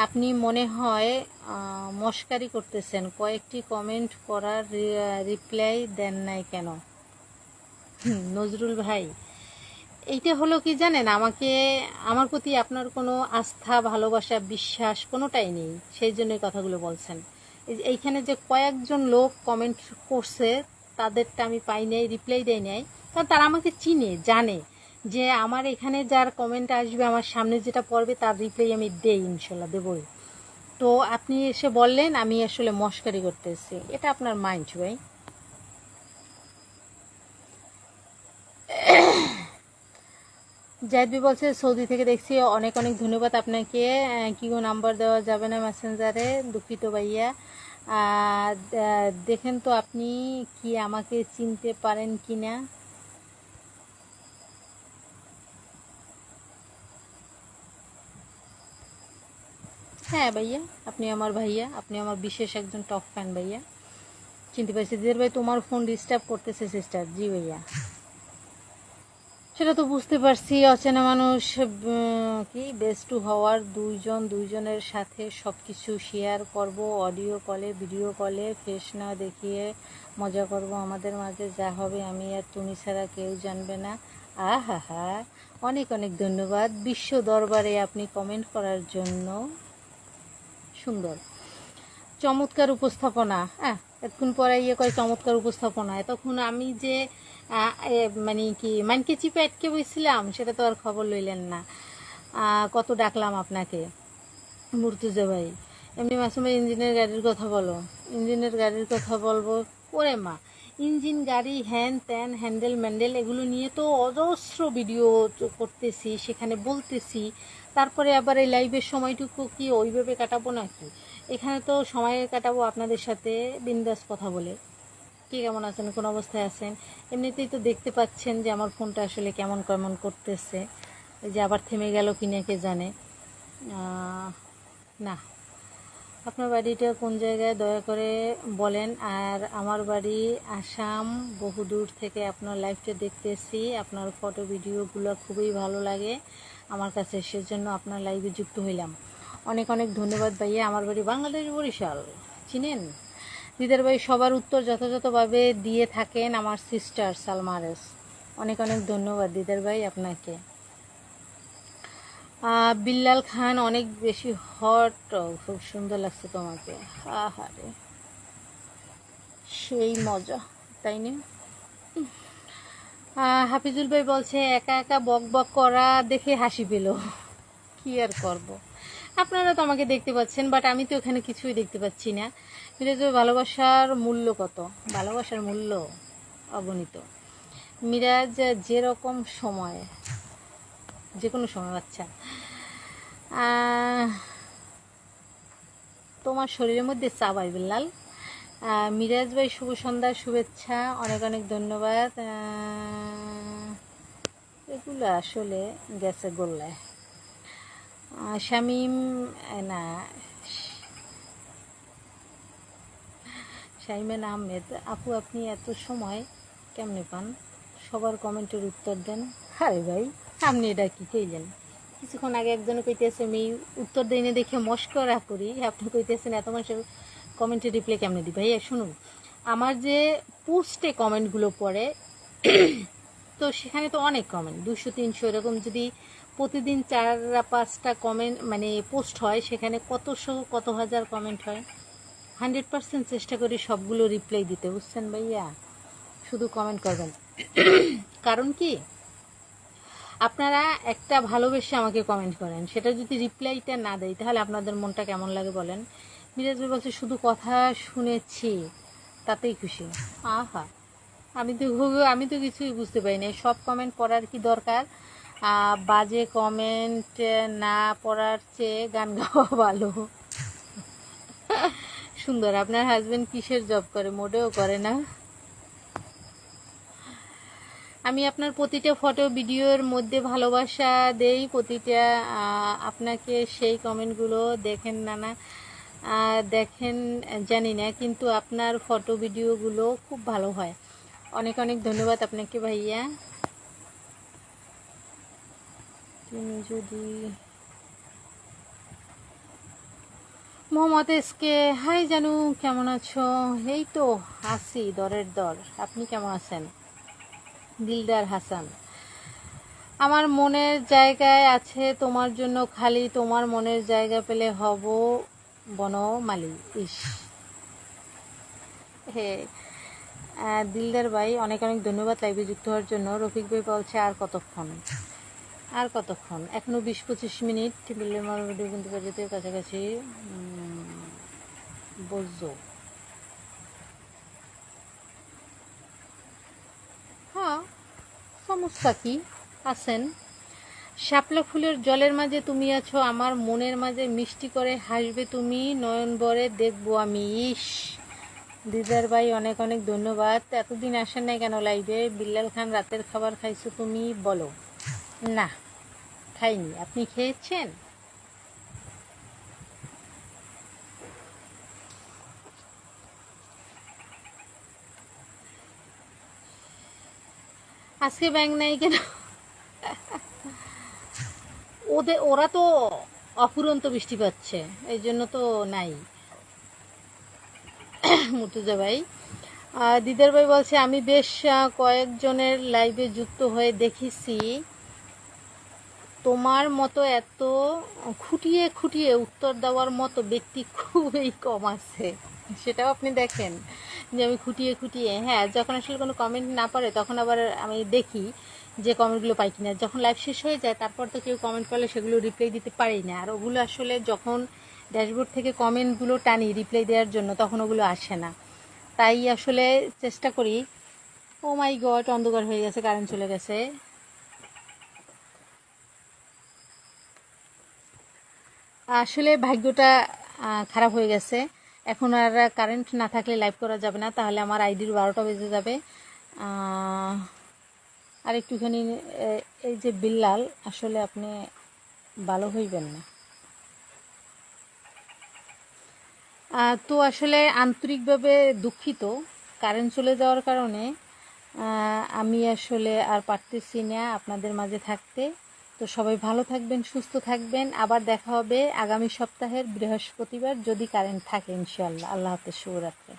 আপনি মনে হয় মস্কারি করতেছেন, কয়েকটি কমেন্ট করার রিপ্লাই দেন নাই কেন? নজরুল ভাই, এইটা হলো কি জানেন, আমার প্রতি আপনার কোনো আস্থা, ভালোবাসা, বিশ্বাস কোনোটাই নেই, সেই জন্যই কথাগুলো বলছেন। এইখানে যে কয়েকজন লোক কমেন্ট করছে, তাদেরটা আমি পাই নাই, রিপ্লাই দেয় নাই, কারণ তারা আমাকে চিনে, জানে যে আমার এখানে যার কমেন্ট আসবে, আমার সামনে যেটা পড়বে তার রিপ্লাই আমি দেই, ইনশাল্লাহ দেবই। তো আপনি এসে বললেন আমি আসলে মস্কারি করতেছি, এটা আপনার মাইন্ড ভাই। জাহিদ ভাই বলছে সৌদি থেকে দেখছি, অনেক অনেক ধন্যবাদ আপনাকে। কি গো, নাম্বার দেওয়া যাবে না মেসেঞ্জারে? দুঃখিত ভাইয়া। দেখেন তো আপনি কি আমাকে চিনতে পারেন কি না? হ্যাঁ ভাইয়া, আপনি আমার ভাইয়া, আপনি আমার বিশেষ একজন টপ ফ্যান ভাইয়া। চিনতে পারছি। দিদার ভাই, তোমার ফোন ডিস্টার্ব করতেছে সিস্টার। জি ভাইয়া, সেটা তো বুঝতে পারছি। অচেনা মানুষ কি বেস্ট টু হওয়ার, দুইজনের সাথে সব কিছু শেয়ার করব, অডিও কলে, ভিডিও কলে, ফেস না দেখিয়ে মজা করব। আমাদের মাঝে যা হবে আমি আর তুমি ছাড়া কেউ জানবে না। আহা হা, অনেক অনেক ধন্যবাদ বিশ্ব দরবারে আপনি কমেন্ট করার জন্য। সুন্দর, চমৎকার উপস্থাপনা। হ্যাঁ, এতক্ষণ পরে কয় চমৎকার উপস্থাপনা। এতক্ষণ আমি যে মানে কি মানকে চিপে আটকে বসছিলাম, সেটা তো আর খবর লইলেন না। কত ডাকলাম আপনাকে মুর্তুজা ভাই। এমনি মাসুম ভাই, ইঞ্জিনের গাড়ির কথা বলো। ইঞ্জিনের গাড়ির কথা বলবো? ওরে মা, ইঞ্জিন গাড়ি হ্যান ত্যান, হ্যান্ডেল ম্যান্ডেল, এগুলো নিয়ে তো অজস্র ভিডিও করতেছি, সেখানে বলতেছি। তারপরে আবার এই লাইভের সময়টুকু কি ওইভাবে কাটাবো নাকি? এখানে তো সময় কাটাবো আপনাদের সাথে বিন্দাস কথা বলে। কে কেমন আছেন, কোন অবস্থায় আছেন? এমনিতেই তো দেখতে পাচ্ছেন যে আমার ফোনটা আসলে কেমন কেমন করতেছে। এই যে আবার থেমে গেল কিনা কে জানে। না, আপনার বাড়িটা কোন জায়গায় দয়া করে বলেন। আর আমার বাড়ি আসাম, বহুদূর থেকে আপনার লাইভটা দেখতেছি। আপনার ফটো ভিডিওগুলো খুবই ভালো লাগে আমার কাছে, সেজন্য আপনার লাইভে যুক্ত হইলাম। অনেক অনেক ধন্যবাদ ভাইয়া। আমার বাড়ি বাংলাদেশ, বরিশাল, চিনেন? দিদার ভাই সবার উত্তর যথাযথভাবে দিয়ে থাকেন আমার সিস্টার সালমারেস। অনেক অনেক ধন্যবাদ দিদার ভাই আপনাকে। বিল্লাল খান, অনেক বেশি হট, খুব সুন্দর লাগছে তোমাকে। আহারে, সেই মজা, তাই না? হাফিজুল ভাই বলছে একা একা বক বক করা দেখে হাসি পেল। কি আর করব, আপনারা তো আমাকে দেখতে পাচ্ছেন, বাট আমি তো এখানে কিছুই দেখতে পাচ্ছি না। মিরাজ, ভালোবাসার মূল্য কত? ভালোবাসার মূল্য অগণিত মিরাজ। যেরকম সময়, যে কোনো সময়। আচ্ছা, তোমার শরীরের মধ্যে চাবাই বিল্লাল। মিরাজ ভাই, শুভ সন্ধ্যার শুভেচ্ছা, অনেক অনেক ধন্যবাদ। এগুলো আসলে গেছে গোল্লায়। শামীম, না, শাইমেন আহমেদ আপু, আপনি এত সময় কেমনে পান? সবার কমেন্টের উত্তর দেন। আরে ভাই, আপনি এটা কি কইলেন? কিছুক্ষণ আগে একজনে কইতেছে আমি উত্তর দেই না দেখে মস্করা করি, আপনি কইতেছেন এত মানুষের কমেন্টে রিপ্লাই কেমনে দিই? ভাইয়া শুনুন, আমার যে পোস্টে কমেন্টগুলো পড়ে তো সেখানে তো অনেক কমেন্ট, 200-300 এরকম যদি প্রতিদিন 4-5টা কমেন্ট মানে পোস্ট হয়, সেখানে কতশো কত হাজার কমেন্ট হয়। 100% চেষ্টা করি সবগুলো রিপ্লাই দিতে, বুঝছেন ভাইয়া? শুধু কমেন্ট করবেন। কারণ কি, আপনারা একটা ভালোবেসে আমাকে কমেন্ট করেন, সেটা যদি রিপ্লাইটা না দেয় তাহলে আপনাদের মনটা কেমন লাগে বলেন? মিরাজ ভাই বলছে শুধু কথা শুনেছি তাতেই খুশি। আহা, আমি তো কিছুই বুঝতে পারি না। সব কমেন্ট পড়ার কি দরকার? বাজে কমেন্ট না পড়ার চেয়ে গান গাওয়া ভালো। সুন্দর। আপনার হাজবেন্ড কিসের জব করে? মোটেও করে না। আমি আপনার প্রতিটা ফটো ভিডিওর মধ্যে ভালোবাসা দেই প্রতিটা। আপনাকে সেই কমেন্টগুলো দেখেন না দেখেন জানি না, কিন্তু আপনার ফটো ভিডিওগুলো খুব ভালো হয়। অনেক অনেক ধন্যবাদ আপনাকে ভাইয়া। তুমি যদি মোহাম্মদ এসকে, হাই জানু, কেমন আছো? এই তো আছি দরের দর। আপনি কেমন আছেন? দিলদার হাসান, আমার মনের জায়গায় আছে তোমার জন্য, খালি তোমার মনের জায়গা পেলে হব বনমালী। ইস, হে দিলদার ভাই, অনেক অনেক ধন্যবাদ লাইভে যুক্ত হওয়ার জন্য। রফিক ভাই বলছে আর কতক্ষণ, আর কতক্ষণ, এখনো 20-25 মিনিট। বিলের মার ভিডিও কিন্তু বাজেতে কাছাকাছি বুঝছো। হ্যাঁ, সমস্যা কি? আছেন। শাপলা ফুলের জলের মাঝে তুমি আছো, আমার মনের মাঝে মিষ্টি করে হাসবে তুমি, নয়ন ভরে দেখবো আমি। ইস, দিদার ভাই অনেক অনেক ধন্যবাদ। এতদিন আসেন নাই কেন লাইভে? বিল্লাল খান, রাতের খাবার খাইছো তুমি? বলো। না, খাইনি। আপনি খেয়েছেন? আজকে ব্যাংক নাই কেন? ওরা তো অফুরন্ত বৃষ্টি পাচ্ছে, এই জন্য তো নাই। মুর্তুজা ভাই, দিদার ভাই বলছে আমি বেশ কয়েকজনের লাইভে যুক্ত হয়ে দেখেছি, তোমার মতো এত খুঁটিয়ে খুঁটিয়ে উত্তর দেওয়ার মতো ব্যক্তি খুবই কম আছে। সেটাও আপনি দেখেন যে আমি খুঁটিয়ে খুঁটিয়ে, হ্যাঁ, যখন আসলে কোনো কমেন্ট না পড়ে তখন আবার আমি দেখি যে কমেন্টগুলো পাই কিনা। যখন লাইভ শেষ হয়ে যায় তারপর তো কেউ কমেন্ট করলে সেগুলো রিপ্লাই দিতে পারি না, আর ওগুলো আসলে যখন ড্যাশবোর্ড থেকে কমেন্টগুলো টানি রিপ্লাই দেওয়ার জন্য তখন ওগুলো আসে না। তাই আসলে চেষ্টা করি। ও মাই গড, অন্ধকার হয়ে গেছে, কারেন্ট চলে গেছে। আসলে ভাগ্যটা খারাপ হয়ে গেছে। এখন আর কারেন্ট না থাকলে লাইভ করা যাবে না, তাহলে আমার আইডির 12টা বেজে যাবে। আর একটুখানি এই যে বিল্লাল, আসলে আপনি ভালো হইবেন না। তো আসলে আন্তরিকভাবে দুঃখিত, কারেন্ট চলে যাওয়ার কারণে আমি আসলে আর পারতেছি না আপনাদের মাঝে থাকতে। তো সবাই ভালো থাকবেন, সুস্থ থাকবেন। আবার দেখা হবে আগামী সপ্তাহের বৃহস্পতিবার, যদি কারেন্ট থাকে ইনশাআল্লাহ। আল্লাহ হাফেজ, শুভরাত্রি।